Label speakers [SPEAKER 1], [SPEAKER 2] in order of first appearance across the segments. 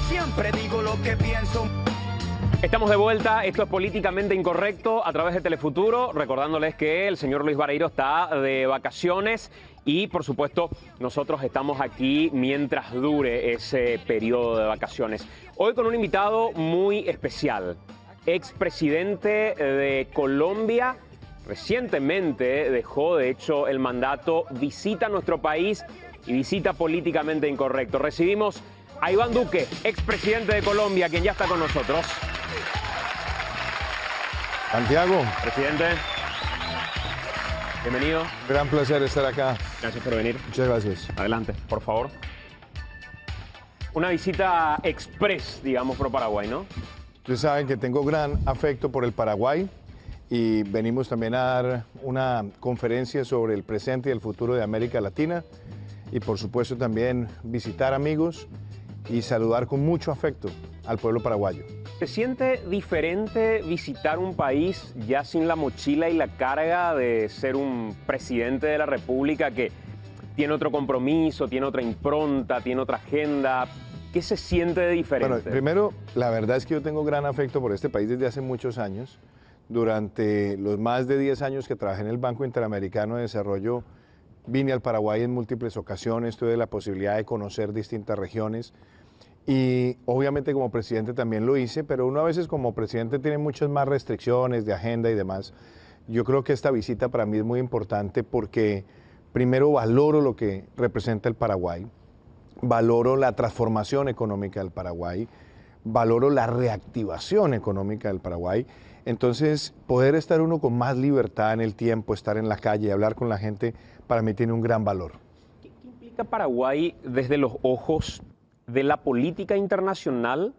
[SPEAKER 1] Siempre digo lo que pienso.
[SPEAKER 2] Estamos de vuelta, esto es Políticamente Incorrecto a través de Telefuturo, recordándoles que el señor Luis Vareiro está de vacaciones y, por supuesto, nosotros estamos aquí mientras dure ese periodo de vacaciones. Hoy con un invitado muy especial, expresidente de Colombia, recientemente dejó, de hecho, el mandato, visita nuestro país y visita Políticamente Incorrecto. Recibimos a Iván Duque, expresidente de Colombia, quien ya está con nosotros.
[SPEAKER 3] Santiago.
[SPEAKER 2] Presidente, bienvenido.
[SPEAKER 3] Gran placer estar acá.
[SPEAKER 2] Gracias por venir.
[SPEAKER 3] Muchas gracias.
[SPEAKER 2] Adelante, por favor. Una visita express, digamos, por Paraguay, ¿no?
[SPEAKER 3] Ustedes saben que tengo gran afecto por el Paraguay y venimos también a dar una conferencia sobre el presente y el futuro de América Latina y, por supuesto, también visitar amigos y saludar con mucho afecto al pueblo paraguayo.
[SPEAKER 2] ¿Se siente diferente visitar un país ya sin la mochila y la carga de ser un presidente de la República que tiene otro compromiso, tiene otra impronta, tiene otra agenda? ¿Qué se siente de diferente?
[SPEAKER 3] Bueno, primero, la verdad es que yo tengo gran afecto por este país desde hace muchos años. Durante los más de 10 años que trabajé en el Banco Interamericano de Desarrollo, vine al Paraguay en múltiples ocasiones, tuve la posibilidad de conocer distintas regiones. Y obviamente como presidente también lo hice, pero uno a veces como presidente tiene muchas más restricciones de agenda y demás. Yo creo que esta visita para mí es muy importante porque primero valoro lo que representa el Paraguay, valoro la transformación económica del Paraguay, valoro la reactivación económica del Paraguay. Entonces, poder estar uno con más libertad en el tiempo, estar en la calle, hablar con la gente, para mí tiene un gran valor.
[SPEAKER 2] ¿Qué implica Paraguay desde los ojos de la política internacional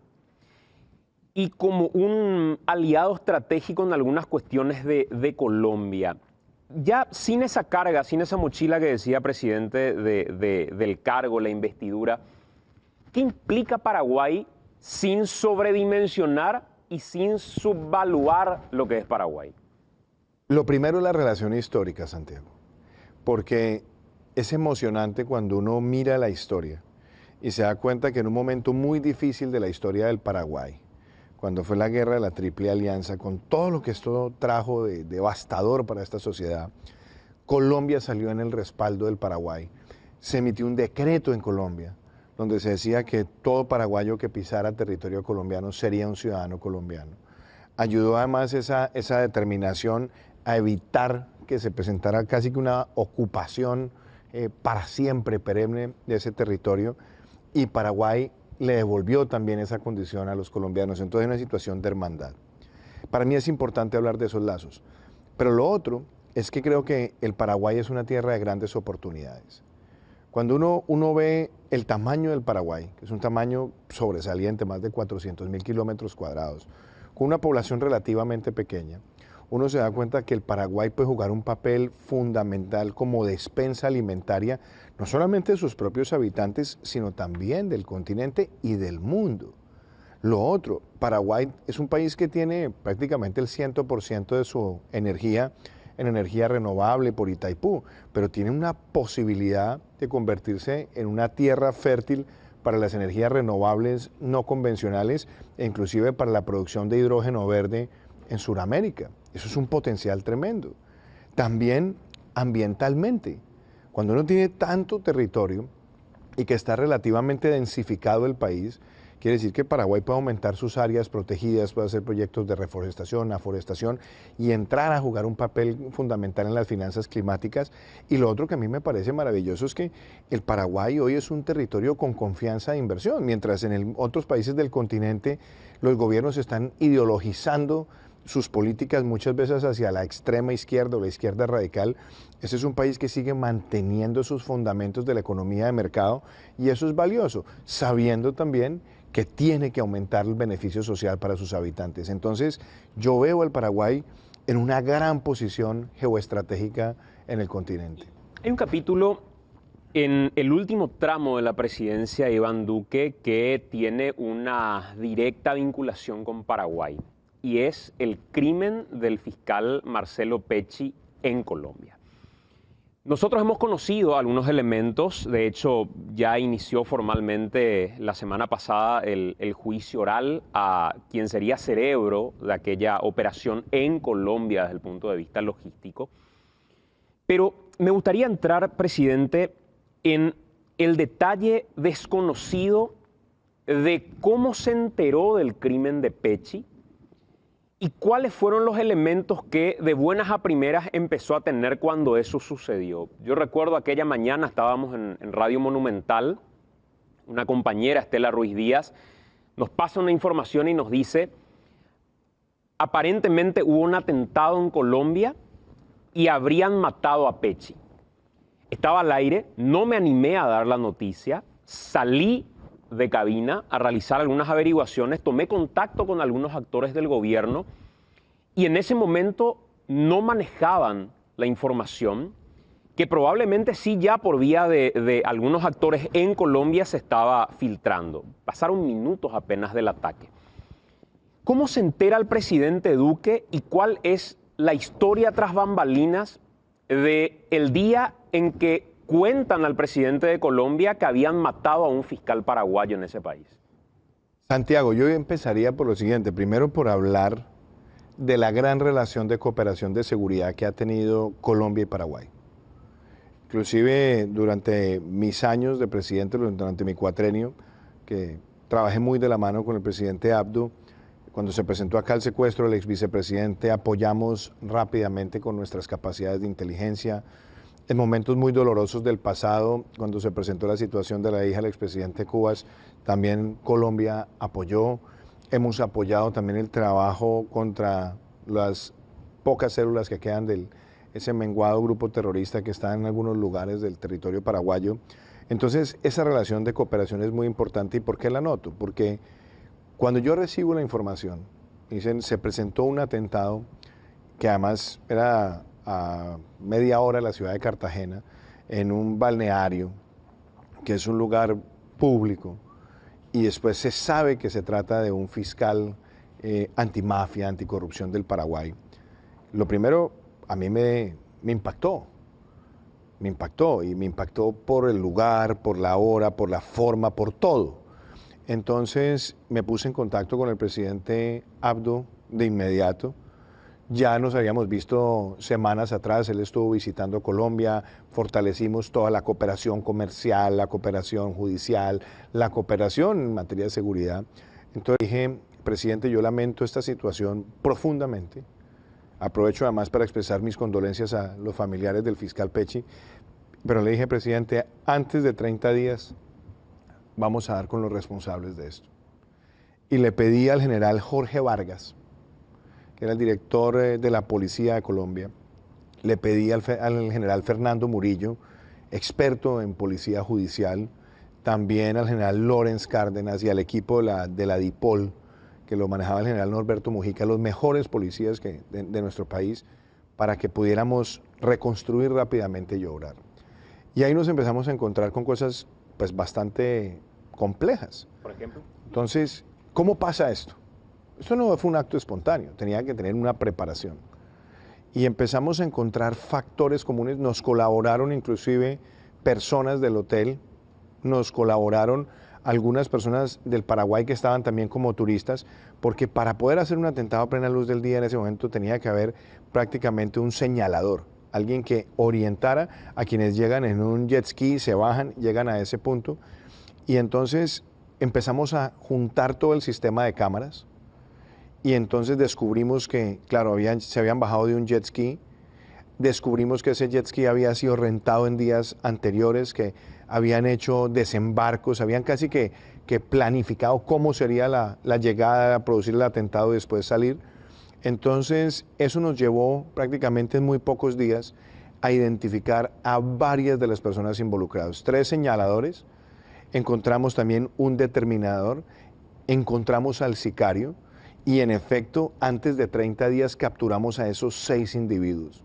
[SPEAKER 2] y como un aliado estratégico en algunas cuestiones de Colombia? Ya sin esa carga, sin esa mochila que decía presidente del cargo, la investidura, ¿qué implica Paraguay sin sobredimensionar y sin subvaluar lo que es Paraguay?
[SPEAKER 3] Lo primero es la relación histórica, Santiago, porque es emocionante cuando uno mira la historia y se da cuenta que en un momento muy difícil de la historia del Paraguay, cuando fue la guerra de la Triple Alianza, con todo lo que esto trajo de devastador para esta sociedad, Colombia salió en el respaldo del Paraguay. Se emitió un decreto en Colombia donde se decía que todo paraguayo que pisara territorio colombiano sería un ciudadano colombiano. Ayudó además esa determinación a evitar que se presentara casi que una ocupación para siempre perenne de ese territorio, y Paraguay le devolvió también esa condición a los colombianos. Entonces, es una situación de hermandad. Para mí es importante hablar de esos lazos. Pero lo otro es que creo que el Paraguay es una tierra de grandes oportunidades. Cuando uno ve el tamaño del Paraguay, que es un tamaño sobresaliente, más de 400.000 kilómetros cuadrados, con una población relativamente pequeña, uno se da cuenta que el Paraguay puede jugar un papel fundamental como despensa alimentaria, no solamente de sus propios habitantes, sino también del continente y del mundo. Lo otro, Paraguay es un país que tiene prácticamente el 100% de su energía en energía renovable por Itaipú, pero tiene una posibilidad de convertirse en una tierra fértil para las energías renovables no convencionales e inclusive para la producción de hidrógeno verde en Sudamérica. Eso es un potencial tremendo. También ambientalmente, cuando uno tiene tanto territorio y que está relativamente densificado el país, quiere decir que Paraguay puede aumentar sus áreas protegidas, puede hacer proyectos de reforestación, aforestación y entrar a jugar un papel fundamental en las finanzas climáticas. Y lo otro que a mí me parece maravilloso es que el Paraguay hoy es un territorio con confianza de inversión, mientras en otros países del continente los gobiernos están ideologizando sus políticas muchas veces hacia la extrema izquierda o la izquierda radical. Este es un país que sigue manteniendo sus fundamentos de la economía de mercado y eso es valioso, sabiendo también que tiene que aumentar el beneficio social para sus habitantes. Entonces, yo veo al Paraguay en una gran posición geoestratégica en el continente.
[SPEAKER 2] Hay un capítulo en el último tramo de la presidencia de Iván Duque que tiene una directa vinculación con Paraguay, y es el crimen del fiscal Marcelo Pecci en Colombia. Nosotros hemos conocido algunos elementos, de hecho ya inició formalmente la semana pasada el juicio oral a quien sería cerebro de aquella operación en Colombia desde el punto de vista logístico. Pero me gustaría entrar, presidente, en el detalle desconocido de cómo se enteró del crimen de Pecci y cuáles fueron los elementos que de buenas a primeras empezó a tener cuando eso sucedió. Yo recuerdo aquella mañana estábamos en Radio Monumental, una compañera, Estela Ruiz Díaz, nos pasa una información y nos dice, aparentemente hubo un atentado en Colombia y habrían matado a Pecci. Estaba al aire, no me animé a dar la noticia, salí de cabina a realizar algunas averiguaciones, tomé contacto con algunos actores del gobierno y en ese momento no manejaban la información que probablemente sí ya por vía de algunos actores en Colombia se estaba filtrando. Pasaron minutos apenas del ataque. ¿Cómo se entera el presidente Duque y cuál es la historia tras bambalinas del día en que cuentan al presidente de Colombia que habían matado a un fiscal paraguayo en ese país?
[SPEAKER 3] Santiago, yo empezaría por lo siguiente. Primero por hablar de la gran relación de cooperación de seguridad que ha tenido Colombia y Paraguay. Inclusive durante mis años de presidente, durante mi cuatrenio, que trabajé muy de la mano con el presidente Abdo, cuando se presentó acá el secuestro del ex vicepresidente, apoyamos rápidamente con nuestras capacidades de inteligencia. En momentos muy dolorosos del pasado, cuando se presentó la situación de la hija del expresidente Cubas, también Colombia apoyó. Hemos apoyado también el trabajo contra las pocas células que quedan de ese menguado grupo terrorista que está en algunos lugares del territorio paraguayo. Entonces, esa relación de cooperación es muy importante. ¿Y por qué la noto? Porque cuando yo recibo la información, dicen, se presentó un atentado que además era a media hora de la ciudad de Cartagena, en un balneario, que es un lugar público, y después se sabe que se trata de un fiscal antimafia, anticorrupción del Paraguay. Lo primero, a mí me impactó, y me impactó por el lugar, por la hora, por la forma, por todo. Entonces me puse en contacto con el presidente Abdo de inmediato. Ya nos habíamos visto semanas atrás, él estuvo visitando Colombia, fortalecimos toda la cooperación comercial, la cooperación judicial, la cooperación en materia de seguridad. Entonces dije, presidente, yo lamento esta situación profundamente. Aprovecho además para expresar mis condolencias a los familiares del fiscal Pecci, pero le dije, presidente, antes de 30 días vamos a dar con los responsables de esto. Y le pedí al general Jorge Vargas, que era el director de la Policía de Colombia, le pedí al general Fernando Murillo, experto en policía judicial, también al general Lorenz Cárdenas y al equipo de la DIPOL, que lo manejaba el general Norberto Mujica, los mejores policías de nuestro país, para que pudiéramos reconstruir rápidamente y obrar. Y ahí nos empezamos a encontrar con cosas pues bastante complejas.
[SPEAKER 2] Por ejemplo.
[SPEAKER 3] Entonces, ¿cómo pasa esto? Esto no fue un acto espontáneo, tenía que tener una preparación. Y empezamos a encontrar factores comunes, nos colaboraron inclusive personas del hotel, nos colaboraron algunas personas del Paraguay que estaban también como turistas, porque para poder hacer un atentado a plena luz del día en ese momento tenía que haber prácticamente un señalador, alguien que orientara a quienes llegan en un jet ski, se bajan, llegan a ese punto. Y entonces empezamos a juntar todo el sistema de cámaras y entonces descubrimos que, claro, se habían bajado de un jet ski, descubrimos que ese jet ski había sido rentado en días anteriores, que habían hecho desembarcos, habían casi que planificado cómo sería la llegada a producir el atentado y después salir. Entonces eso nos llevó prácticamente en muy pocos días a identificar a varias de las personas involucradas. 3 señaladores, encontramos también un determinador, encontramos al sicario y en efecto antes de 30 días capturamos a esos 6 individuos.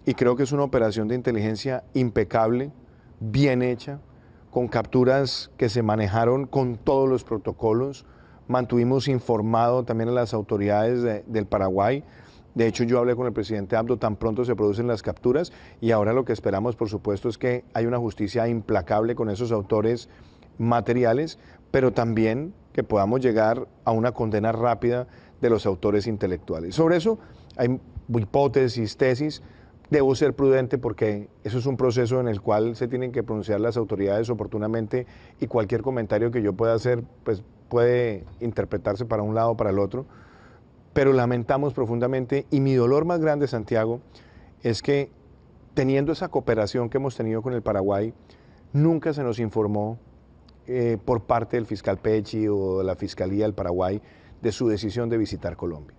[SPEAKER 3] Y creo que es una operación de inteligencia impecable, bien hecha, con capturas que se manejaron con todos los protocolos. Mantuvimos informado también a las autoridades del Paraguay De hecho, yo hablé con el presidente Abdo, tan pronto se producen las capturas, y ahora lo que esperamos, por supuesto, es que haya una justicia implacable con esos autores materiales, pero también que podamos llegar a una condena rápida de los autores intelectuales. Sobre eso hay hipótesis, tesis. Debo ser prudente porque eso es un proceso en el cual se tienen que pronunciar las autoridades oportunamente, y cualquier comentario que yo pueda hacer pues, puede interpretarse para un lado o para el otro. Pero lamentamos profundamente, y mi dolor más grande, Santiago, es que teniendo esa cooperación que hemos tenido con el Paraguay, nunca se nos informó por parte del fiscal Pecci o de la Fiscalía del Paraguay de su decisión de visitar Colombia.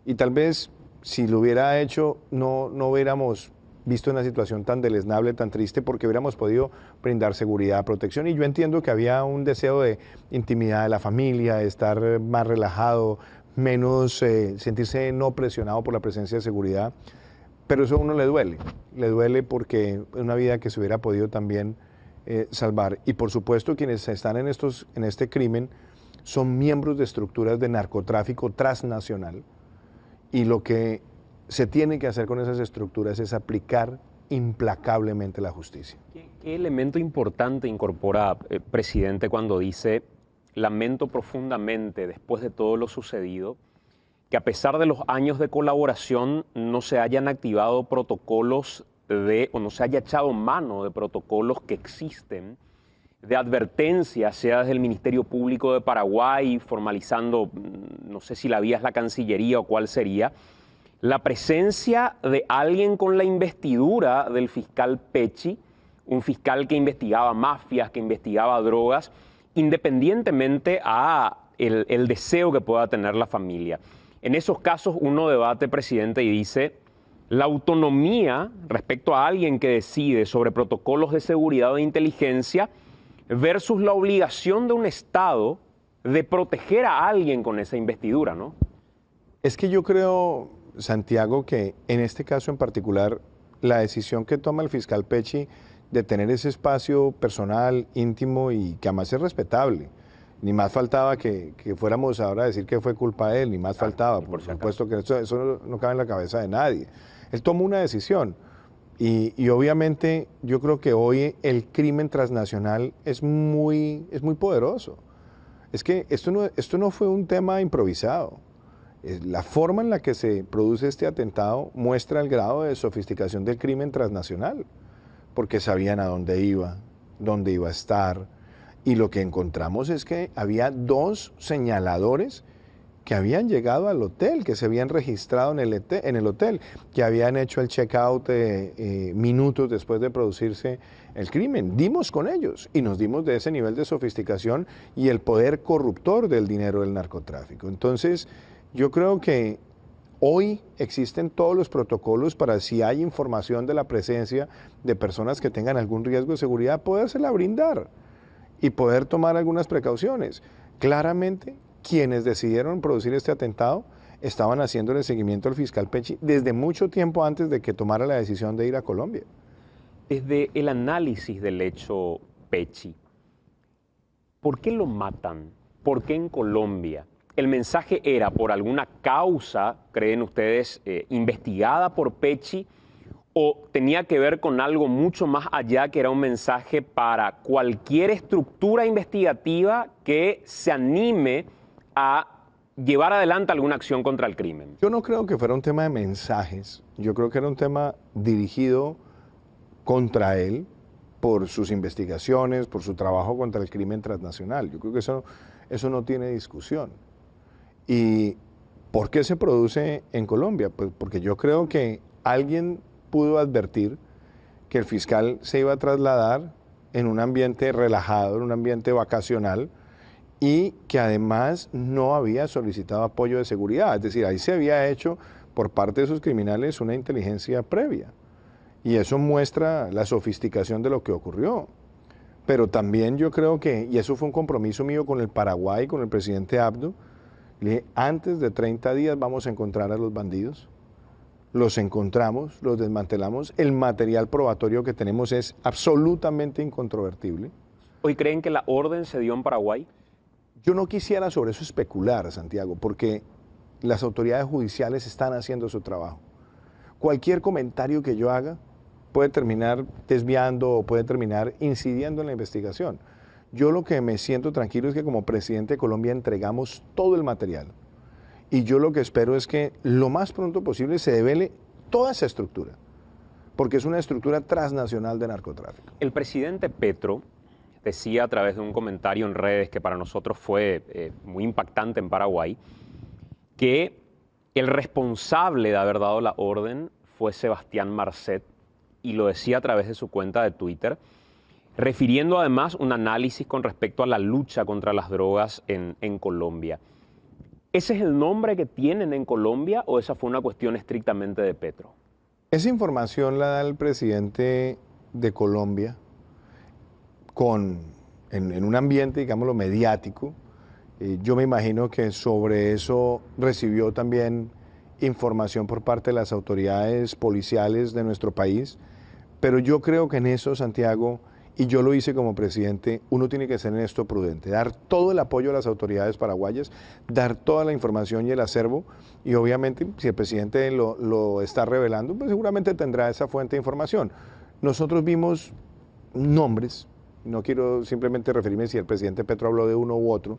[SPEAKER 3] Y tal vez si lo hubiera hecho no hubiéramos visto una situación tan deleznable, tan triste, porque hubiéramos podido brindar seguridad, protección. Y yo entiendo que había un deseo de intimidad de la familia, de estar más relajado, menos sentirse no presionado por la presencia de seguridad, pero eso a uno le duele porque es una vida que se hubiera podido también salvar. Y por supuesto quienes están en este crimen son miembros de estructuras de narcotráfico transnacional, y lo que se tiene que hacer con esas estructuras es aplicar implacablemente la justicia.
[SPEAKER 2] ¿Qué elemento importante incorpora, presidente, cuando dice: lamento profundamente, después de todo lo sucedido, que a pesar de los años de colaboración no se hayan activado protocolos o no se haya echado mano de protocolos que existen, de advertencia, sea desde el Ministerio Público de Paraguay, formalizando, no sé si la vía es la Cancillería o cuál sería, la presencia de alguien con la investidura del fiscal Pecci, un fiscal que investigaba mafias, que investigaba drogas, independientemente a el deseo que pueda tener la familia? En esos casos uno debate, presidente, y dice: la autonomía respecto a alguien que decide sobre protocolos de seguridad o de inteligencia versus la obligación de un Estado de proteger a alguien con esa investidura, ¿no?
[SPEAKER 3] Es que yo creo, Santiago, que en este caso en particular, la decisión que toma el fiscal Pecci de tener ese espacio personal, íntimo, y que además es respetable. Ni más faltaba que fuéramos ahora a decir que fue culpa de él, ni más faltaba. Por supuesto que eso no cabe en la cabeza de nadie. Él tomó una decisión, y obviamente yo creo que hoy el crimen transnacional es muy poderoso. Es que esto no fue un tema improvisado. La forma en la que se produce este atentado muestra el grado de sofisticación del crimen transnacional, porque sabían a dónde iba a estar, y lo que encontramos es que había 2 señaladores que habían llegado al hotel, que se habían registrado en el hotel, que habían hecho el check-out minutos después de producirse el crimen. Dimos con ellos y nos dimos de ese nivel de sofisticación y el poder corruptor del dinero del narcotráfico. Entonces, yo creo que hoy existen todos los protocolos para, si hay información de la presencia de personas que tengan algún riesgo de seguridad, podérsela brindar y poder tomar algunas precauciones. Claramente, quienes decidieron producir este atentado estaban haciendo el seguimiento al fiscal Pecci desde mucho tiempo antes de que tomara la decisión de ir a Colombia.
[SPEAKER 2] Desde el análisis del hecho Pecci, ¿por qué lo matan? ¿Por qué en Colombia? ¿El mensaje era por alguna causa, creen ustedes, investigada por Pecci, o tenía que ver con algo mucho más allá, que era un mensaje para cualquier estructura investigativa que se anime a llevar adelante alguna acción contra el crimen?
[SPEAKER 3] Yo no creo que fuera un tema de mensajes. Yo creo que era un tema dirigido contra él por sus investigaciones, por su trabajo contra el crimen transnacional. Yo creo que eso no tiene discusión. ¿Y por qué se produce en Colombia? Pues porque yo creo que alguien pudo advertir que el fiscal se iba a trasladar en un ambiente relajado, en un ambiente vacacional, y que además no había solicitado apoyo de seguridad. Es decir, ahí se había hecho por parte de esos criminales una inteligencia previa. Y eso muestra la sofisticación de lo que ocurrió. Pero también yo creo que, y eso fue un compromiso mío con el Paraguay, con el presidente Abdo, le dije: antes de 30 días vamos a encontrar a los bandidos. Los encontramos, los desmantelamos. El material probatorio que tenemos es absolutamente incontrovertible.
[SPEAKER 2] ¿Hoy creen que la orden se dio en Paraguay?
[SPEAKER 3] Yo no quisiera sobre eso especular, Santiago, porque las autoridades judiciales están haciendo su trabajo. Cualquier comentario que yo haga puede terminar desviando o puede terminar incidiendo en la investigación. Yo lo que me siento tranquilo es que como presidente de Colombia entregamos todo el material. Y yo lo que espero es que lo más pronto posible se devele toda esa estructura, porque es una estructura transnacional de narcotráfico.
[SPEAKER 2] El presidente Petro decía a través de un comentario en redes que para nosotros fue muy impactante en Paraguay, que el responsable de haber dado la orden fue Sebastián Marcet, y lo decía a través de su cuenta de Twitter, refiriendo además un análisis con respecto a la lucha contra las drogas en Colombia. ¿Ese es el nombre que tienen en Colombia o esa fue una cuestión estrictamente de Petro?
[SPEAKER 3] Esa información la da el presidente de Colombia en un ambiente, digámoslo, mediático. Yo me imagino que sobre eso recibió también información por parte de las autoridades policiales de nuestro país, pero yo creo que en eso, Santiago, y yo lo hice como presidente, uno tiene que ser en esto prudente, dar todo el apoyo a las autoridades paraguayas, dar toda la información y el acervo, y obviamente si el presidente lo está revelando, pues seguramente tendrá esa fuente de información. Nosotros vimos nombres, no quiero simplemente referirme si el presidente Petro habló de uno u otro,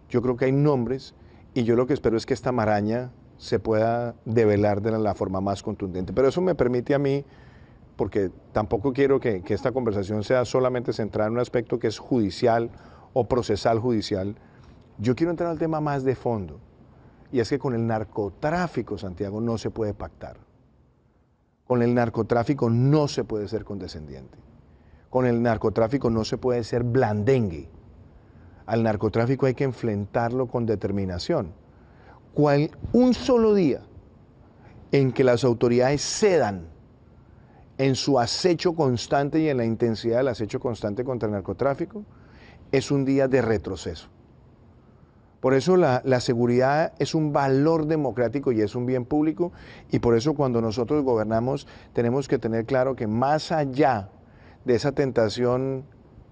[SPEAKER 3] yo creo que hay nombres, y yo lo que espero es que esta maraña se pueda develar de la forma más contundente. Pero eso me permite a mí, porque tampoco quiero que esta conversación sea solamente centrada en un aspecto que es judicial o procesal judicial. Yo quiero entrar al tema más de fondo, y es que con el narcotráfico, Santiago, no se puede pactar. Con el narcotráfico no se puede ser condescendiente. Con el narcotráfico no se puede ser blandengue. Al narcotráfico hay que enfrentarlo con determinación. Un solo día en que las autoridades cedan en su acecho constante y en la intensidad del acecho constante contra el narcotráfico, es un día de retroceso. Por eso la seguridad es un valor democrático y es un bien público, y por eso cuando nosotros gobernamos tenemos que tener claro que más allá de esa tentación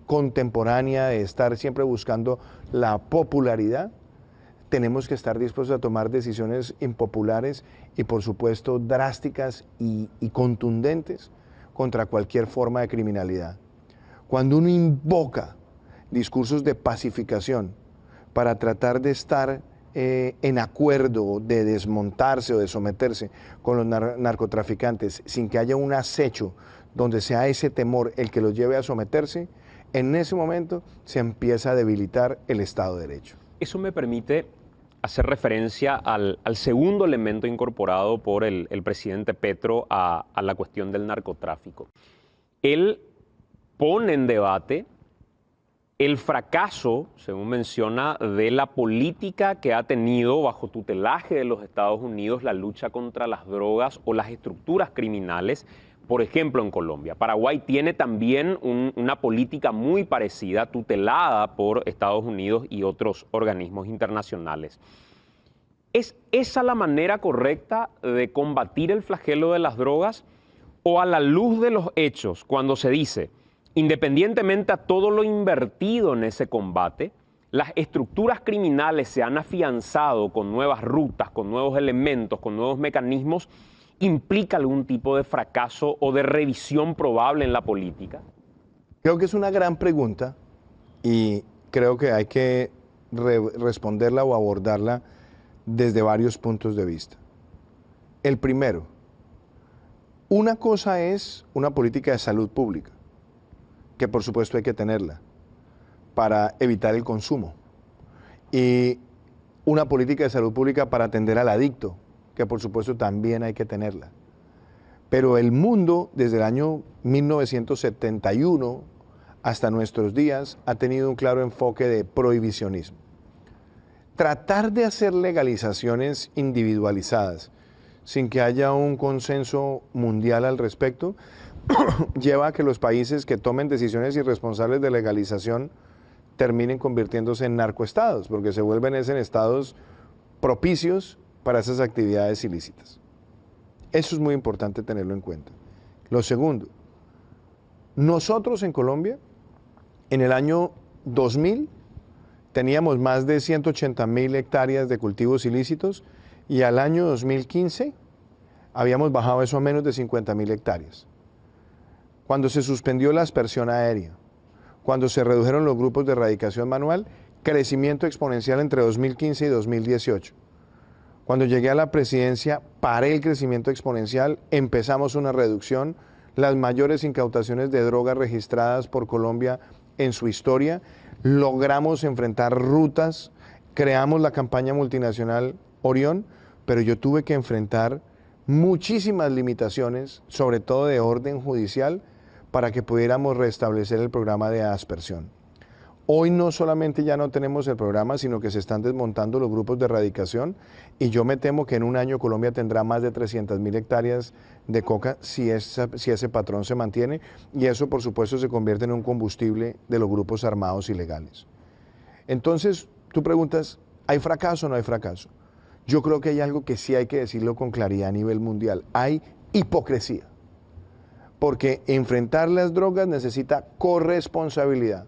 [SPEAKER 3] contemporánea de estar siempre buscando la popularidad, tenemos que estar dispuestos a tomar decisiones impopulares y por supuesto drásticas y contundentes contra cualquier forma de criminalidad. Cuando uno invoca discursos de pacificación para tratar de estar en acuerdo, de desmontarse o de someterse con los narcotraficantes sin que haya un acecho donde sea ese temor el que los lleve a someterse, en ese momento se empieza a debilitar el Estado de Derecho.
[SPEAKER 2] Eso me permite hacer referencia al segundo elemento incorporado por el presidente Petro a la cuestión del narcotráfico. Él pone en debate el fracaso, según menciona, de la política que ha tenido bajo tutelaje de los Estados Unidos la lucha contra las drogas o las estructuras criminales, por ejemplo, en Colombia. Paraguay tiene también una política muy parecida, tutelada por Estados Unidos y otros organismos internacionales. ¿Es esa la manera correcta de combatir el flagelo de las drogas? ¿O a la luz de los hechos, cuando se dice, independientemente a todo lo invertido en ese combate, las estructuras criminales se han afianzado con nuevas rutas, con nuevos elementos, con nuevos mecanismos, implica algún tipo de fracaso o de revisión probable en la política?
[SPEAKER 3] Creo que es una gran pregunta y creo que hay que responderla o abordarla desde varios puntos de vista. El primero, una cosa es una política de salud pública, que por supuesto hay que tenerla para evitar el consumo, y una política de salud pública para atender al adicto, que por supuesto también hay que tenerla. Pero el mundo, desde el año 1971 hasta nuestros días, ha tenido un claro enfoque de prohibicionismo. Tratar de hacer legalizaciones individualizadas sin que haya un consenso mundial al respecto lleva a que los países que tomen decisiones irresponsables de legalización terminen convirtiéndose en narcoestados, porque se vuelven en estados propicios para esas actividades ilícitas. Eso es muy importante tenerlo en cuenta. Lo segundo, nosotros en Colombia, en el año 2000, teníamos más de 180.000 hectáreas de cultivos ilícitos Y al año 2015 habíamos bajado eso a menos de 50.000 hectáreas. Cuando se suspendió la aspersión aérea, cuando se redujeron los grupos de erradicación manual, crecimiento exponencial entre 2015 y 2018. Cuando llegué a la presidencia, paré el crecimiento exponencial, empezamos una reducción, las mayores incautaciones de drogas registradas por Colombia en su historia, logramos enfrentar rutas, creamos la campaña multinacional Orión, pero yo tuve que enfrentar muchísimas limitaciones, sobre todo de orden judicial, para que pudiéramos restablecer el programa de aspersión. Hoy no solamente ya no tenemos el programa, sino que se están desmontando los grupos de erradicación y yo me temo que en un año Colombia tendrá más de 300.000 hectáreas de coca si ese patrón se mantiene y eso por supuesto se convierte en un combustible de los grupos armados ilegales. Entonces, tú preguntas, ¿hay fracaso o no hay fracaso? Yo creo que hay algo que sí hay que decirlo con claridad a nivel mundial, hay hipocresía, porque enfrentar las drogas necesita corresponsabilidad.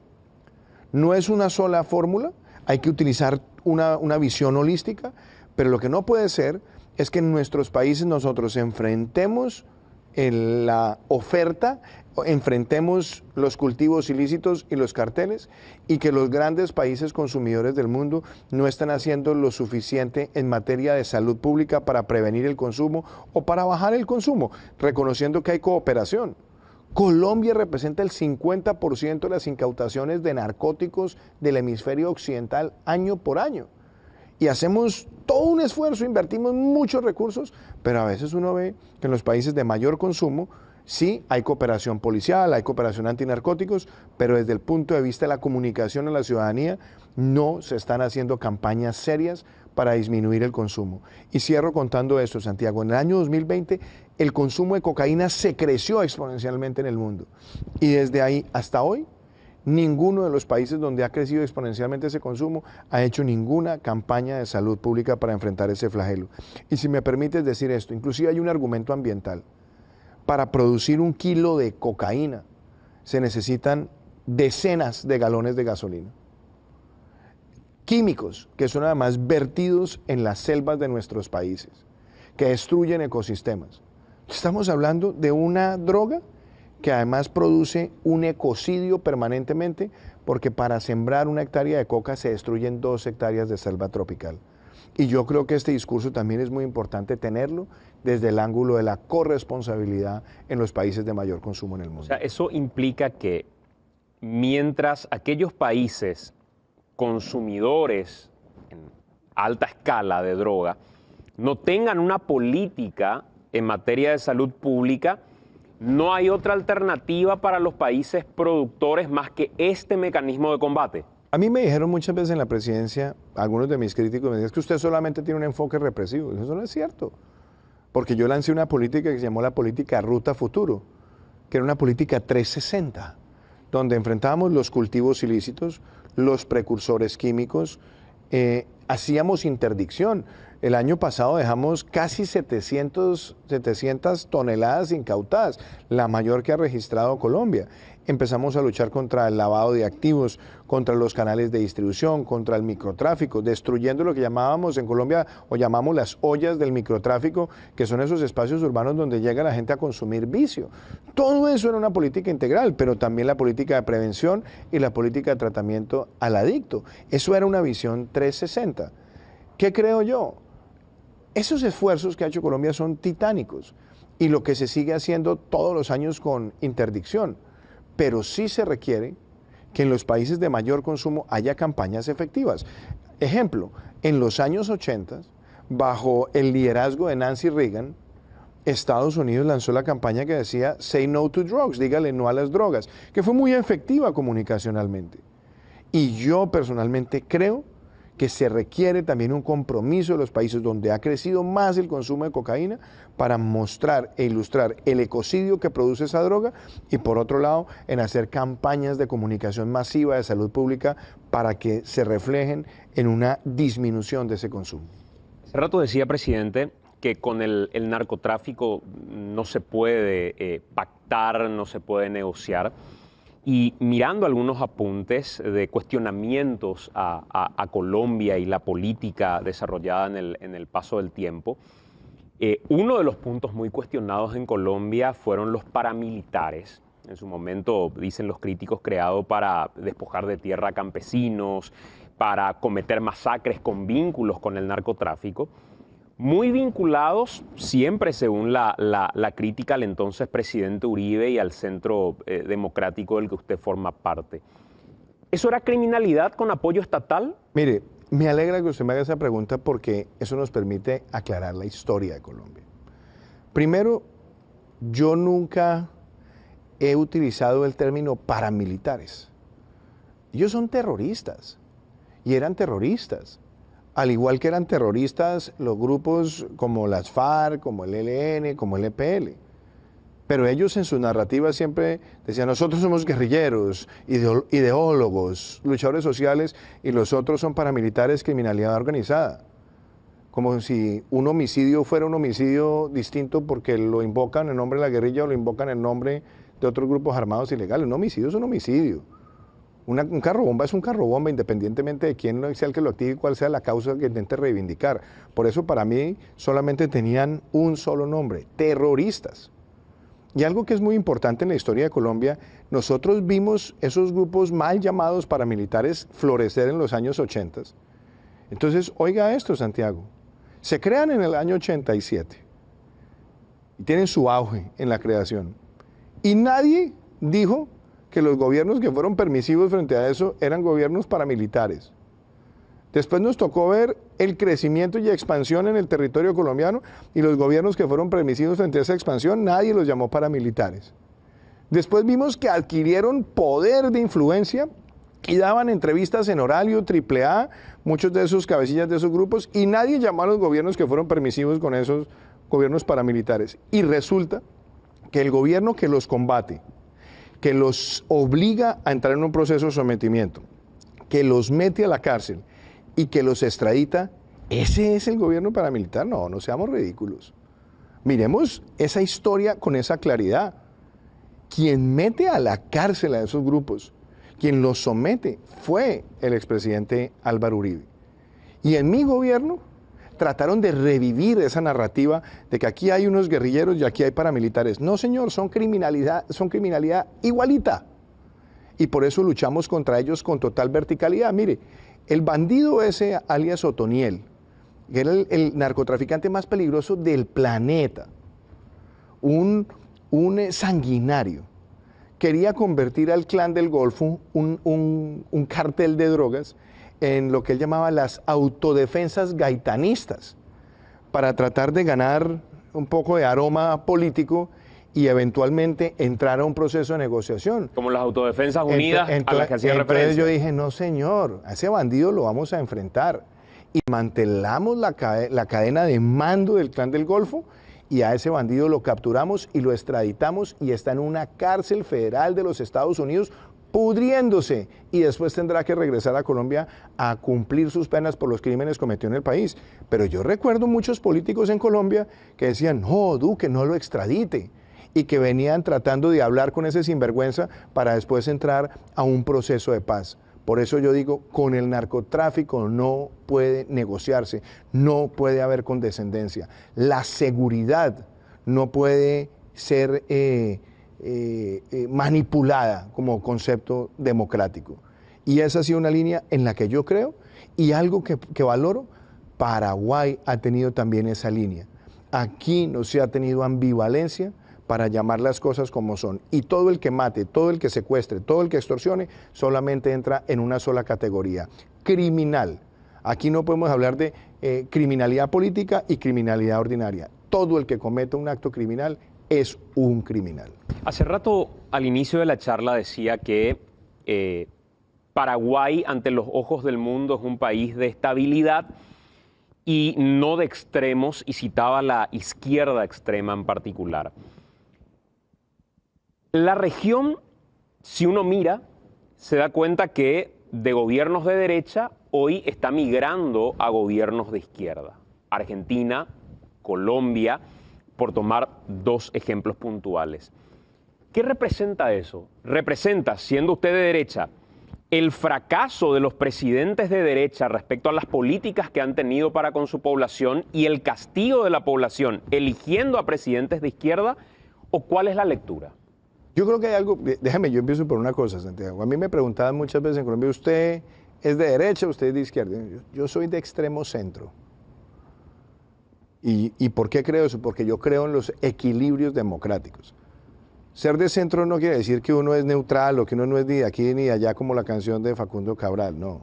[SPEAKER 3] No es una sola fórmula, hay que utilizar una visión holística, pero lo que no puede ser es que en nuestros países nosotros enfrentemos la oferta, enfrentemos los cultivos ilícitos y los carteles y que los grandes países consumidores del mundo no están haciendo lo suficiente en materia de salud pública para prevenir el consumo o para bajar el consumo, reconociendo que hay cooperación. Colombia representa el 50% de las incautaciones de narcóticos del hemisferio occidental año por año. Y hacemos todo un esfuerzo, invertimos muchos recursos, pero a veces uno ve que en los países de mayor consumo sí hay cooperación policial, hay cooperación antinarcóticos, pero desde el punto de vista de la comunicación a la ciudadanía no se están haciendo campañas serias para disminuir el consumo. Y cierro contando esto, Santiago. En el año 2020 el consumo de cocaína se creció exponencialmente en el mundo. Y desde ahí hasta hoy, ninguno de los países donde ha crecido exponencialmente ese consumo ha hecho ninguna campaña de salud pública para enfrentar ese flagelo. Y si me permites decir esto, inclusive hay un argumento ambiental. Para producir 1 kilo de cocaína se necesitan decenas de galones de gasolina. Químicos que son además vertidos en las selvas de nuestros países, que destruyen ecosistemas. Estamos hablando de una droga que además produce un ecocidio permanentemente, porque para sembrar 1 hectárea de coca se destruyen 2 hectáreas de selva tropical. Y yo creo que este discurso también es muy importante tenerlo desde el ángulo de la corresponsabilidad en los países de mayor consumo en el mundo.
[SPEAKER 2] O sea, eso implica que mientras aquellos países consumidores en alta escala de droga no tengan una política en materia de salud pública, no hay otra alternativa para los países productores más que este mecanismo de combate.
[SPEAKER 3] A mí me dijeron muchas veces en la presidencia, algunos de mis críticos me decían, es que usted solamente tiene un enfoque represivo. Y eso no es cierto, porque yo lancé una política que se llamó la política Ruta Futuro, que era una política 360, donde enfrentábamos los cultivos ilícitos, los precursores químicos, hacíamos interdicción. El año pasado dejamos casi 700 toneladas incautadas, la mayor que ha registrado Colombia. Empezamos a luchar contra el lavado de activos, contra los canales de distribución, contra el microtráfico, destruyendo lo que llamábamos en Colombia o llamamos las ollas del microtráfico, que son esos espacios urbanos donde llega la gente a consumir vicio. Todo eso era una política integral, pero también la política de prevención y la política de tratamiento al adicto. Eso era una visión 360. ¿Qué creo yo? Esos esfuerzos que ha hecho Colombia son titánicos y lo que se sigue haciendo todos los años con interdicción. Pero sí se requiere que en los países de mayor consumo haya campañas efectivas. Ejemplo, en los años 80, bajo el liderazgo de Nancy Reagan, Estados Unidos lanzó la campaña que decía Say No to Drugs, dígale no a las drogas, que fue muy efectiva comunicacionalmente. Y yo personalmente creo que se requiere también un compromiso de los países donde ha crecido más el consumo de cocaína para mostrar e ilustrar el ecocidio que produce esa droga y por otro lado en hacer campañas de comunicación masiva de salud pública para que se reflejen en una disminución de ese consumo.
[SPEAKER 2] Hace rato decía, presidente, que con el narcotráfico no se puede pactar, no se puede negociar. Y mirando algunos apuntes de cuestionamientos a Colombia y la política desarrollada en el paso del tiempo, uno de los puntos muy cuestionados en Colombia fueron los paramilitares. En su momento, dicen los críticos, creado para despojar de tierra a campesinos, para cometer masacres con vínculos con el narcotráfico, muy vinculados siempre, según la crítica al entonces presidente Uribe y al centro democrático del que usted forma parte. ¿Eso era criminalidad con apoyo estatal?
[SPEAKER 3] Mire, me alegra que usted me haga esa pregunta porque eso nos permite aclarar la historia de Colombia. Primero, yo nunca he utilizado el término paramilitares. Ellos son terroristas y eran terroristas. Al igual que eran terroristas los grupos como las FARC, como el ELN, como el EPL. Pero ellos en su narrativa siempre decían, nosotros somos guerrilleros, ideólogos, luchadores sociales, y los otros son paramilitares, criminalidad organizada. Como si un homicidio fuera un homicidio distinto porque lo invocan en nombre de la guerrilla o lo invocan en nombre de otros grupos armados ilegales. Un homicidio es un homicidio. Un carro bomba es un carro bomba, independientemente de quién sea el que lo active y cuál sea la causa que intente reivindicar. Por eso para mí solamente tenían un solo nombre, terroristas. Y algo que es muy importante en la historia de Colombia, nosotros vimos esos grupos mal llamados paramilitares florecer en los años 80. Entonces, oiga esto, Santiago, se crean en el año 87 y tienen su auge en la creación. Y nadie dijo que los gobiernos que fueron permisivos frente a eso eran gobiernos paramilitares. Después nos tocó ver el crecimiento y expansión en el territorio colombiano y los gobiernos que fueron permisivos frente a esa expansión, nadie los llamó paramilitares. Después vimos que adquirieron poder de influencia y daban entrevistas en horario AAA, muchos de esos cabecillas de esos grupos, y nadie llamó a los gobiernos que fueron permisivos con esos gobiernos paramilitares. Y resulta que el gobierno que los combate, que los obliga a entrar en un proceso de sometimiento, que los mete a la cárcel y que los extradita, ¿ese es el gobierno paramilitar? No, no seamos ridículos. Miremos esa historia con esa claridad. Quien mete a la cárcel a esos grupos, quien los somete, fue el expresidente Álvaro Uribe. Y en mi gobierno trataron de revivir esa narrativa de que aquí hay unos guerrilleros y aquí hay paramilitares. No, señor, son criminalidad igualita. Y por eso luchamos contra ellos con total verticalidad. Mire, el bandido ese, alias Otoniel, que era el narcotraficante más peligroso del planeta, un sanguinario, quería convertir al Clan del Golfo, un cartel de drogas, en lo que él llamaba las autodefensas gaitanistas, para tratar de ganar un poco de aroma político y eventualmente entrar a un proceso de negociación.
[SPEAKER 2] Como las autodefensas unidas a las que hacía referencia.
[SPEAKER 3] Entonces yo dije, no señor, a ese bandido lo vamos a enfrentar. Y mantelamos la cadena de mando del Clan del Golfo y a ese bandido lo capturamos y lo extraditamos y está en una cárcel federal de los Estados Unidos pudriéndose, y después tendrá que regresar a Colombia a cumplir sus penas por los crímenes cometidos en el país. Pero yo recuerdo muchos políticos en Colombia que decían, no, Duque, no lo extradite, y que venían tratando de hablar con ese sinvergüenza para después entrar a un proceso de paz. Por eso yo digo, con el narcotráfico no puede negociarse, no puede haber condescendencia. La seguridad no puede ser manipulada como concepto democrático. Y esa ha sido una línea en la que yo creo, y algo que valoro, Paraguay ha tenido también esa línea. Aquí no se ha tenido ambivalencia para llamar las cosas como son. Y todo el que mate, todo el que secuestre, todo el que extorsione, solamente entra en una sola categoría, criminal. Aquí no podemos hablar de criminalidad política y criminalidad ordinaria. Todo el que cometa un acto criminal es un criminal.
[SPEAKER 2] Hace rato, al inicio de la charla, decía que Paraguay, ante los ojos del mundo, es un país de estabilidad y no de extremos, y citaba la izquierda extrema en particular. La región, si uno mira, se da cuenta que de gobiernos de derecha hoy está migrando a gobiernos de izquierda. Argentina, Colombia, por tomar dos ejemplos puntuales. ¿Qué representa eso? ¿Representa, siendo usted de derecha, el fracaso de los presidentes de derecha respecto a las políticas que han tenido para con su población y el castigo de la población eligiendo a presidentes de izquierda? ¿O cuál es la lectura?
[SPEAKER 3] Yo creo que hay algo, déjame, yo empiezo por una cosa, Santiago. A mí me preguntaban muchas veces en Colombia, ¿usted es de derecha o usted es de izquierda? Yo soy de extremo centro. ¿Y por qué creo eso? Porque yo creo en los equilibrios democráticos. Ser de centro no quiere decir que uno es neutral o que uno no es ni de aquí ni de allá como la canción de Facundo Cabral, no.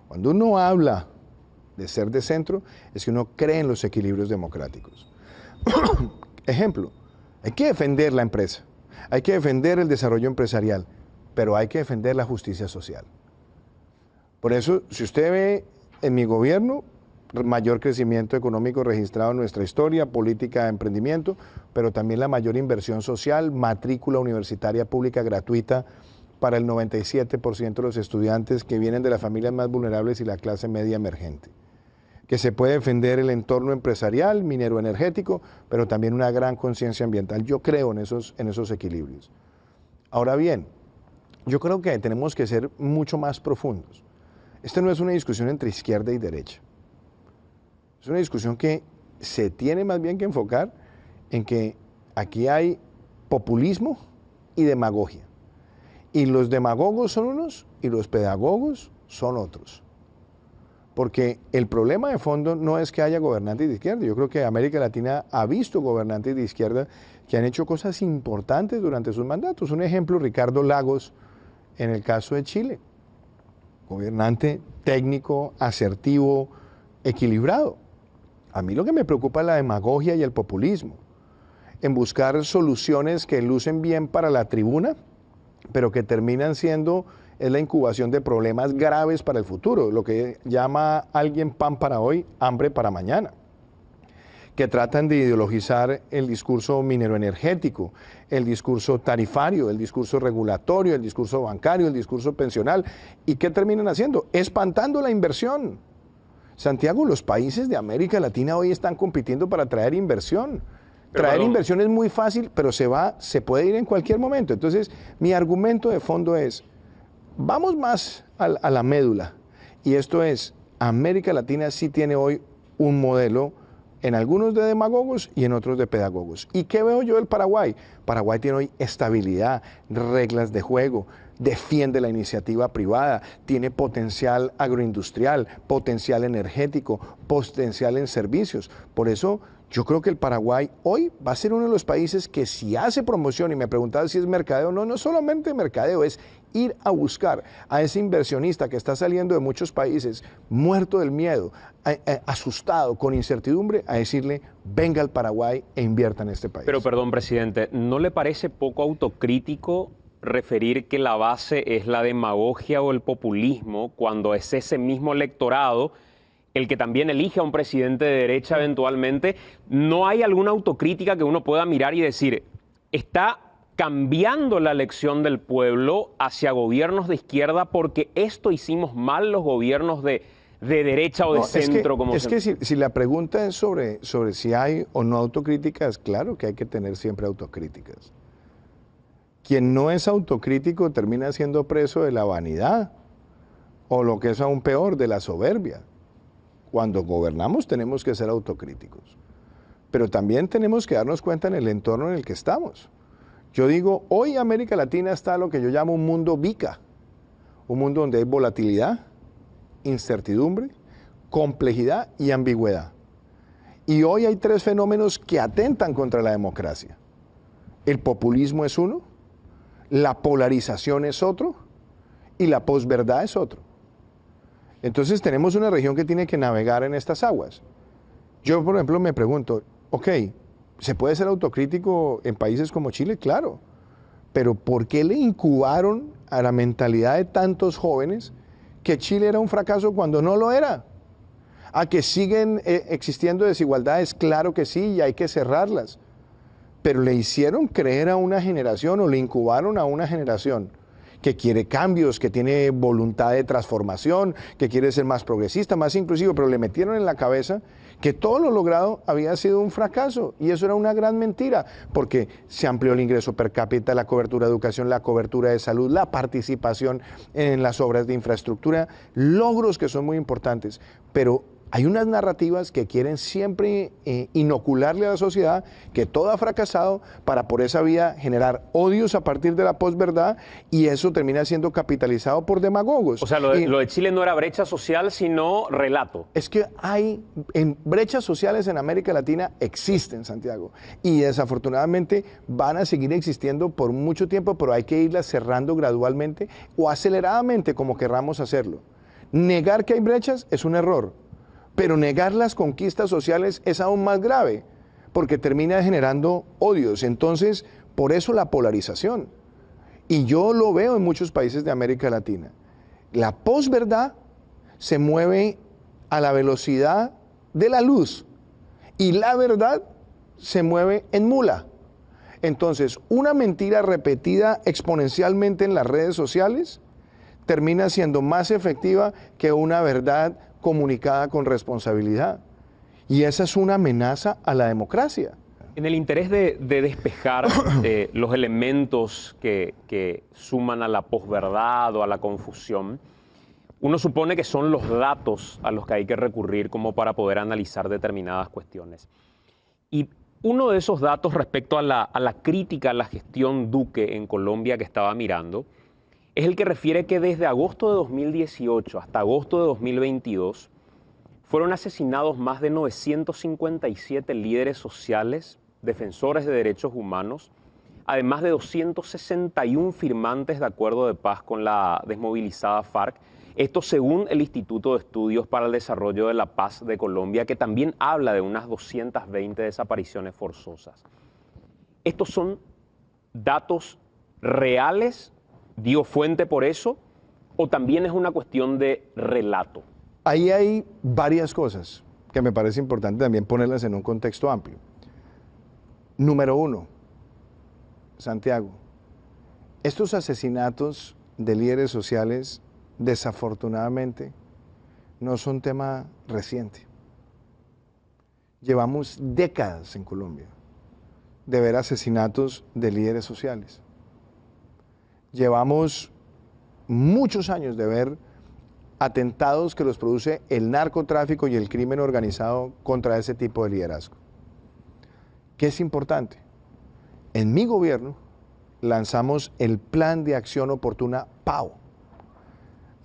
[SPEAKER 3] Cuando uno habla de ser de centro es que uno cree en los equilibrios democráticos. Ejemplo, hay que defender la empresa, hay que defender el desarrollo empresarial, pero hay que defender la justicia social. Por eso, si usted ve en mi gobierno, mayor crecimiento económico registrado en nuestra historia, política de emprendimiento, pero también la mayor inversión social, matrícula universitaria pública gratuita para el 97% de los estudiantes que vienen de las familias más vulnerables y la clase media emergente. Que se puede defender el entorno empresarial, minero energético, pero también una gran conciencia ambiental. Yo creo en esos equilibrios. Ahora bien, yo creo que tenemos que ser mucho más profundos. Esta no es una discusión entre izquierda y derecha. Es una discusión que se tiene más bien que enfocar en que aquí hay populismo y demagogia. Y los demagogos son unos y los pedagogos son otros. Porque el problema de fondo no es que haya gobernantes de izquierda. Yo creo que América Latina ha visto gobernantes de izquierda que han hecho cosas importantes durante sus mandatos. Un ejemplo, Ricardo Lagos, en el caso de Chile. Gobernante técnico, asertivo, equilibrado. A mí lo que me preocupa es la demagogia y el populismo, en buscar soluciones que lucen bien para la tribuna, pero que terminan siendo la incubación de problemas graves para el futuro, lo que llama alguien pan para hoy, hambre para mañana, que tratan de ideologizar el discurso minero energético, el discurso tarifario, el discurso regulatorio, el discurso bancario, el discurso pensional, y ¿qué terminan haciendo? Espantando la inversión. Santiago, los países de América Latina hoy están compitiendo para traer inversión. Traer inversión es muy fácil, pero se puede ir en cualquier momento. Entonces, mi argumento de fondo es, vamos más a la médula. Y esto es, América Latina sí tiene hoy un modelo, en algunos de demagogos y en otros de pedagogos. ¿Y qué veo yo del Paraguay? Paraguay tiene hoy estabilidad, reglas de juego, defiende la iniciativa privada, tiene potencial agroindustrial, potencial energético, potencial en servicios. Por eso yo creo que el Paraguay hoy va a ser uno de los países que si hace promoción, y me preguntaba si es mercadeo, no solamente mercadeo, es ir a buscar a ese inversionista que está saliendo de muchos países, muerto del miedo, asustado, con incertidumbre, a decirle, venga al Paraguay e invierta en este país.
[SPEAKER 2] Pero perdón, presidente, ¿no le parece poco autocrítico referir que la base es la demagogia o el populismo cuando es ese mismo electorado el que también elige a un presidente de derecha eventualmente? ¿No hay alguna autocrítica que uno pueda mirar y decir, está cambiando la elección del pueblo hacia gobiernos de izquierda porque esto hicimos mal los gobiernos de derecha o de centro?
[SPEAKER 3] Es que si la pregunta es sobre si hay o no autocríticas, claro que hay que tener siempre autocríticas. Quien no es autocrítico termina siendo preso de la vanidad o lo que es aún peor, de la soberbia. Cuando gobernamos tenemos que ser autocríticos, pero también tenemos que darnos cuenta en el entorno en el que estamos. Yo digo, hoy América Latina está lo que yo llamo un mundo VICA, un mundo donde hay volatilidad, incertidumbre, complejidad y ambigüedad. Y hoy hay tres fenómenos que atentan contra la democracia. El populismo es uno, la polarización es otro y la posverdad es otro. Entonces tenemos una región que tiene que navegar en estas aguas. Yo, por ejemplo, me pregunto, ok, ¿se puede ser autocrítico en países como Chile? Claro, pero ¿por qué le incubaron a la mentalidad de tantos jóvenes que Chile era un fracaso cuando no lo era? ¿A que siguen existiendo desigualdades? Claro que sí, y hay que cerrarlas. Pero le hicieron creer a una generación o le incubaron a una generación que quiere cambios, que tiene voluntad de transformación, que quiere ser más progresista, más inclusivo, pero le metieron en la cabeza que todo lo logrado había sido un fracaso, y eso era una gran mentira, porque se amplió el ingreso per cápita, la cobertura de educación, la cobertura de salud, la participación en las obras de infraestructura, logros que son muy importantes, pero hay unas narrativas que quieren siempre inocularle a la sociedad que todo ha fracasado para por esa vía generar odios a partir de la posverdad, y eso termina siendo capitalizado por demagogos.
[SPEAKER 2] O sea, lo de Chile no era brecha social, sino relato.
[SPEAKER 3] Es que brechas sociales en América Latina existen, Santiago, y desafortunadamente van a seguir existiendo por mucho tiempo, pero hay que irlas cerrando gradualmente o aceleradamente, como querramos hacerlo. Negar que hay brechas es un error, pero negar las conquistas sociales es aún más grave, porque termina generando odios. Entonces, por eso la polarización. Y yo lo veo en muchos países de América Latina. La posverdad se mueve a la velocidad de la luz y la verdad se mueve en mula. Entonces, una mentira repetida exponencialmente en las redes sociales termina siendo más efectiva que una verdad comunicada con responsabilidad. Y esa es una amenaza a la democracia.
[SPEAKER 2] En el interés de despejar los elementos que suman a la posverdad o a la confusión, uno supone que son los datos a los que hay que recurrir como para poder analizar determinadas cuestiones. Y uno de esos datos respecto a la crítica a la gestión Duque en Colombia que estaba mirando es el que refiere que desde agosto de 2018 hasta agosto de 2022 fueron asesinados más de 957 líderes sociales, defensores de derechos humanos, además de 261 firmantes de acuerdo de paz con la desmovilizada FARC. Esto según el Instituto de Estudios para el Desarrollo de la Paz de Colombia, que también habla de unas 220 desapariciones forzosas. ¿Estos son datos reales? ¿Dio fuente por eso? ¿O también es una cuestión de relato?
[SPEAKER 3] Ahí hay varias cosas que me parece importante también ponerlas en un contexto amplio. Número uno, Santiago, estos asesinatos de líderes sociales desafortunadamente no son tema reciente. Llevamos décadas en Colombia de ver asesinatos de líderes sociales. Llevamos muchos años de ver atentados que los produce el narcotráfico y el crimen organizado contra ese tipo de liderazgo. ¿Qué es importante? En mi gobierno lanzamos el Plan de Acción Oportuna PAO.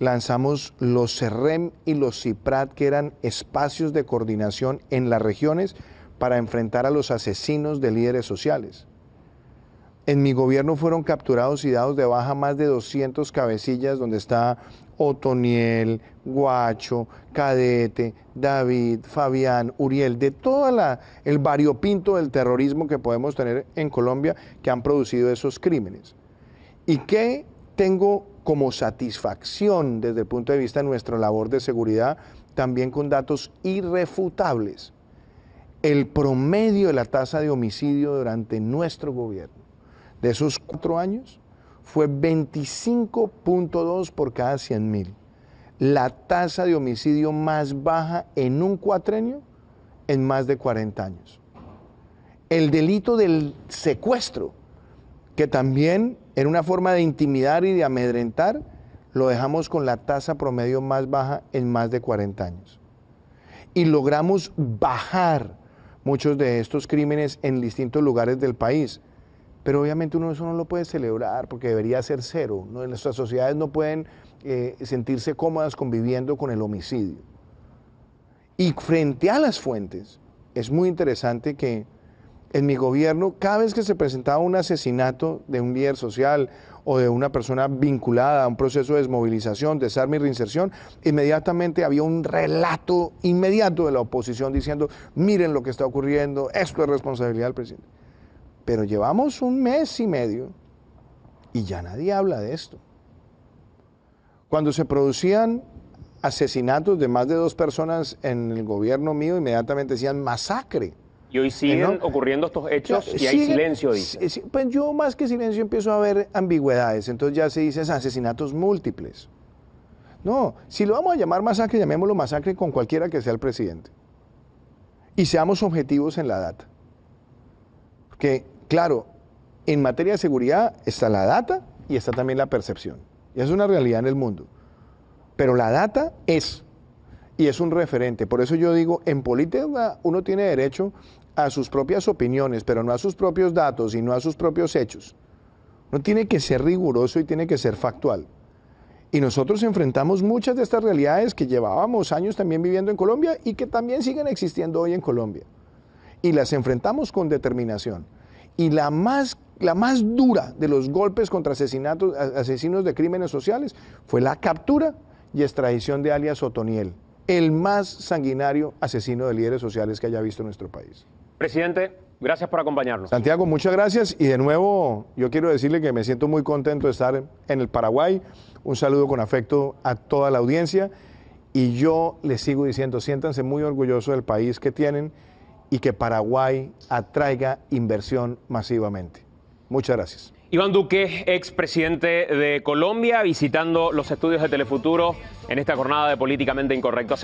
[SPEAKER 3] Lanzamos los CERREM y los CIPRAT, que eran espacios de coordinación en las regiones para enfrentar a los asesinos de líderes sociales. En mi gobierno fueron capturados y dados de baja más de 200 cabecillas, donde está Otoniel, Guacho, Cadete, David, Fabián, Uriel, de todo el variopinto del terrorismo que podemos tener en Colombia, que han producido esos crímenes. ¿Y qué tengo como satisfacción desde el punto de vista de nuestra labor de seguridad? También con datos irrefutables. El promedio de la tasa de homicidio durante nuestro gobierno, de esos 4 años, fue 25.2 por cada 100.000. La tasa de homicidio más baja en un cuatrenio en más de 40 años. El delito del secuestro, que también era una forma de intimidar y de amedrentar, lo dejamos con la tasa promedio más baja en más de 40 años. Y logramos bajar muchos de estos crímenes en distintos lugares del país. Pero obviamente uno eso no lo puede celebrar porque debería ser cero. ¿No? Nuestras sociedades no pueden sentirse cómodas conviviendo con el homicidio. Y frente a las fuentes, es muy interesante que en mi gobierno, cada vez que se presentaba un asesinato de un líder social o de una persona vinculada a un proceso de desmovilización, desarme y reinserción, inmediatamente había un relato inmediato de la oposición diciendo, miren lo que está ocurriendo, esto es responsabilidad del presidente. Pero llevamos 1 mes y medio y ya nadie habla de esto. Cuando se producían asesinatos de más de 2 personas en el gobierno mío, inmediatamente decían masacre.
[SPEAKER 2] Y hoy siguen
[SPEAKER 3] ¿no?
[SPEAKER 2] ocurriendo estos hechos y hay
[SPEAKER 3] Sigue-
[SPEAKER 2] silencio, dice.
[SPEAKER 3] Pues yo más que silencio empiezo a ver ambigüedades, entonces ya se dice asesinatos múltiples. No, si lo vamos a llamar masacre, llamémoslo masacre con cualquiera que sea el presidente. Y seamos objetivos en la data. Porque, claro, en materia de seguridad está la data y está también la percepción. Y es una realidad en el mundo. Pero la data es, y es un referente. Por eso yo digo, en política uno tiene derecho a sus propias opiniones, pero no a sus propios datos y no a sus propios hechos. Uno tiene que ser riguroso y tiene que ser factual. Y nosotros enfrentamos muchas de estas realidades que llevábamos años también viviendo en Colombia y que también siguen existiendo hoy en Colombia. Y las enfrentamos con determinación. Y la más dura de los golpes contra asesinos de crímenes sociales fue la captura y extradición de alias Otoniel, el más sanguinario asesino de líderes sociales que haya visto nuestro país.
[SPEAKER 2] Presidente, gracias por acompañarnos.
[SPEAKER 3] Santiago, muchas gracias y de nuevo yo quiero decirle que me siento muy contento de estar en el Paraguay. Un saludo con afecto a toda la audiencia y yo les sigo diciendo, siéntanse muy orgullosos del país que tienen y que Paraguay atraiga inversión masivamente. Muchas gracias.
[SPEAKER 2] Iván Duque, expresidente de Colombia, visitando los estudios de Telefuturo en esta jornada de Políticamente Incorrecto.